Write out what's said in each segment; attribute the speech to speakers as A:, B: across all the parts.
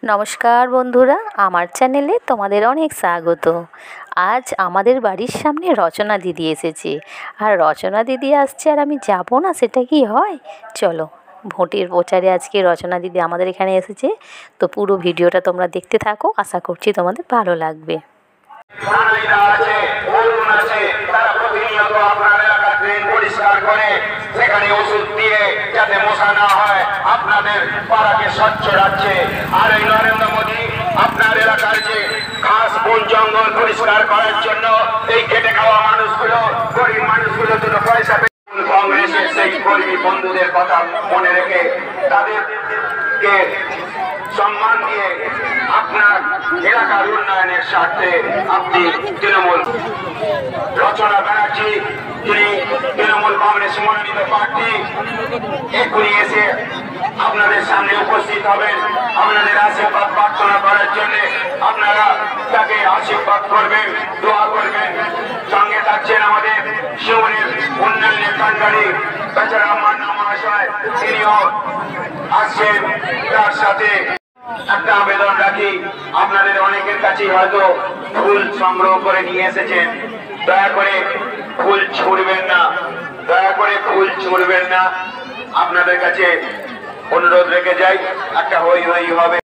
A: নমস্কার বন্ধুরা, আমার চ্যানেলে তোমাদের অনেক স্বাগত। আজ আমাদের বাড়ির সামনে রচনা দিদি এসেছে, আর রচনা দিদি আসছে আর আমি যাব না, সেটা কি হয়? চলো, ভোটের প্রচারে আজকে রচনা দিদি আমাদের এখানে এসেছে, তো পুরো ভিডিওটা তোমরা দেখতে থাকো, আশা করছি তোমাদের ভালো লাগবে।
B: সেখানে ওষুধ দিয়ে যাতে মশা না হয়, আপনাদের পাড়াকে স্বচ্ছ রাখছে। আর এই নরেন্দ্র মোদী আপনার এলাকার যে ঘাস বন জঙ্গল পরিষ্কার করার জন্য এই খেটে খাওয়া মানুষগুলো, গরিব মানুষগুলো দুটো পয়সা কংগ্রেসের সেই কর্মী বন্ধুদের কথা মনে রেখে তাদেরকে সম্মান দিয়ে আপনার এলাকার উন্নয়নের স্বার্থে আপনি তৃণমূল রচনা ব্যানার্জি, তিনি তৃণমূল কংগ্রেস মনোনীত প্রার্থী, এক্ষুনি এসে আপনাদের সামনে উপস্থিত হবেন আপনাদের আশীর্বাদ প্রার্থনা করার জন্য। আপনারা তাকে আশীর্বাদ করবেন, দোয়া করবেন। সঙ্গে থাকছেন আমাদের শিবনের উন্নয়নের কাণ্ডারী বেচারা মান্না মহাশয়, তিনিও আসছেন। তার সাথে একটা আবেদন রাখি, আপনাদের অনেকের কাছেই হয়তো ফুল সংগ্রহ করে নিয়ে এসেছেন, দয়া করে ফুল ছুঁড়বেন না, দয়া করে ফুল ছুঁড়বেন না। আপনাদের কাছে অনুরোধ রেখে যাই, একটা হই হই হবে।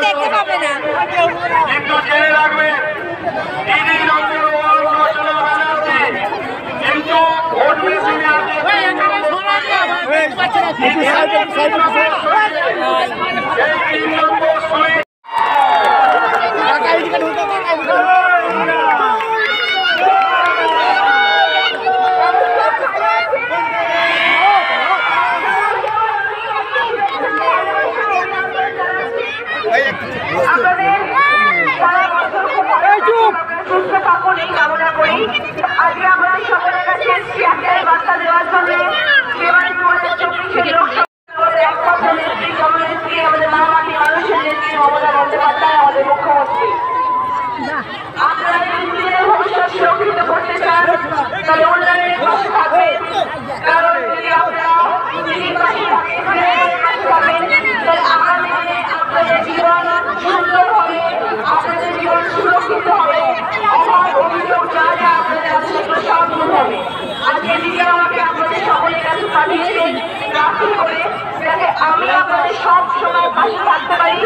C: দেখতে পাবে না,
B: কিন্তু জেনে রাখবেন কিন্তু ভোট মেশিনে কামনা করি। আজকে আমরা সকলের কাছে এসেছি একটাই বার্তা দেওয়ার জন্য, এবারে 2024 আমাদের মামাটি মানুষের নেত্রী মমতা বন্দ্যোপাধ্যায়, আমাদের মুখ্যমন্ত্রী। আপনারা যদি নিজেদের ভবিষ্যৎ সুরক্ষিত করতে চান, তাহলে উন্নয়নের পাশে থাকবেন। কারণ যদি আপনারা দিদির পাশে থাকেন, তাহলে আগামী দিনে আপনাদের জীবন সুন্দর হবে, আপনাদের জীবন সুরক্ষিত হবে। আমার অভিযোগ যা যা আপনাদের আছে সেগুলো সব দূর হবে। আজকে দিদি আমাকে আপনাদের সকলের কাছে পাঠিয়েছেন প্রার্থী করে, যাতে আমি আপনাদের সব সময় পাশে থাকতে পারি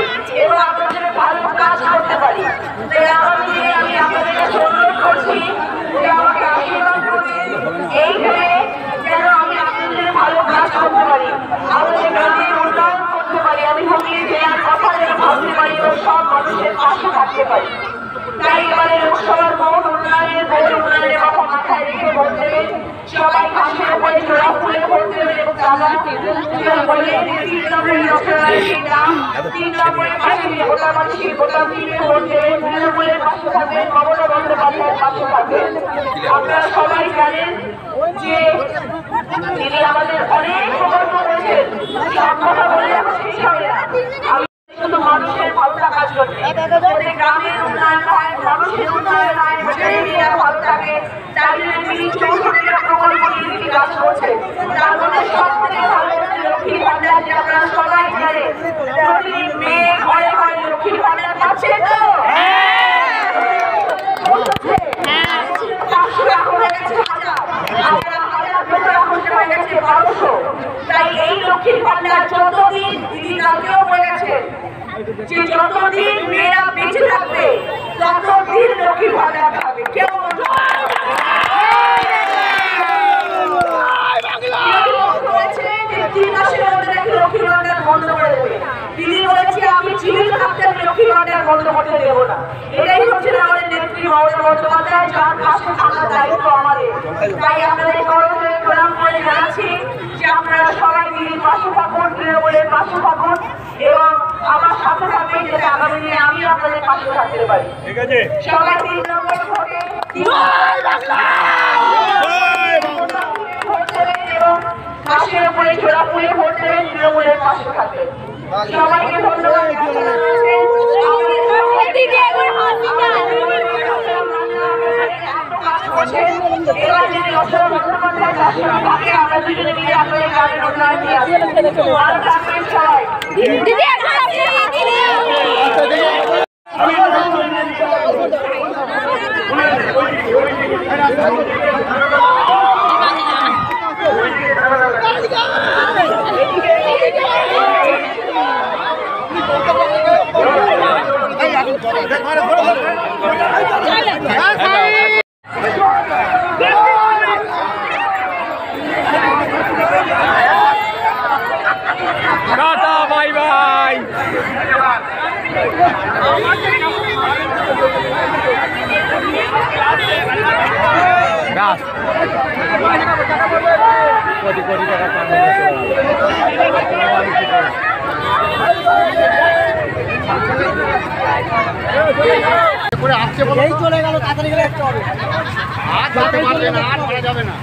B: এবং আপনাদের ভালো কাজ করতে পারি। তাই আগামী দিনে আমি আপনাদের কাছে অনুরোধ করছি যে আমাকে আশীর্বাদ করবেন, এইভাবে যেন আমি আপনাদের ভালো কাজ করতে পারি, আমাদের গ্রামের উন্নয়ন করতে পারি, আমি হুগলি জেলার কথা যেন ভাবতে পারি এবং সব মানুষের পাশে থাকতে পারি। তাই এবারে লোকসভার ভোট উন্নয়নের কথা মাথায় রেখে ভোট দেবেন। সবাই ঘাসের উপরে জোড়া ফুলে ভোট দেবেন এবং দাদা বলে 3 নম্বরের রচনার নাম, 3 নম্বরের পাশে গোটা মানুষের গোটা মিলে ভোট দেবেন। তৃণমূলের পাশে থাকবেন, মমতা বন্দ্যোপাধ্যায়ের পাশে থাকবেন। আপনারা সবাই জানেন যে তিনি আমাদের অনেক প্রকল্প করেছেন, সব কথা বলে এখন শেষ হবে না। শুধু মানুষের ভালোটা কাজ করতে, যাতে গ্রামের উন্নয়ন হয়, মানুষের উন্নয়ন হয়, ভালো থাকে, তাই জন্য তিনি 64টা প্রকল্প নিয়ে তিনি কাজ করছেন। তার মধ্যে সব থেকে ভালো হচ্ছে লক্ষ্মী ভান্ডার, যে আপনারা সবাই জানেন প্রতিদিন মেয়ে ঘরে ঘরে লক্ষ্মী ভান্ডার পাচ্ছে তো। 500 টাকা হয়ে গেছে, হাজার হাজার 1200 তাই এই লক্ষ্মীর ভান্ডার যতদিন, দিদি কালকেও বলে গেছেন যে যতদিন মেয়েরা বেঁচে থাকবে ততদিন লক্ষ্মীর ভান্ডার থাকবে। কেউ লক্ষ্মীর ভান্ডার বন্ধ করে দেবে। দিদি বলেছে আমি জীবিত থাকতে আমি লক্ষ্মীর ভান্ডার বন্ধ করতে দেবো না। এটাই হচ্ছে আমাদের নেত্রী মমতা বন্দ্যোপাধ্যায়, যার পাশে থাকার দায়িত্ব আমাদের। তাই আপনাদের করজোড়ে প্রণাম করে জানাচ্ছি যে আপনারা সবাই দিদির পাশে থাকুন, তৃণমূলের পাশে থাকুন এবং আমার সাথে থাকবেন যাতে আগামী দিনে আমি আপনাদের পাশে থাকতে পারি। সবাই 3 নম্বর ভোটে ভোট দেবেন এবং পাশের উপরে জোড়া ফুলে ভোট দেবেন, তৃণমূলের পাশে থাকবেন। সবাইকে ধন্যবাদ। আমরা দুজনে মিলে আপনাদের গ্রামের উন্নয়ন নিয়ে
D: tata bye bye. Crore crore টাকা
E: চলে গেল, তাড়াতাড়ি গেলে একটু হবে, আর যাবে না, আর যাবে না।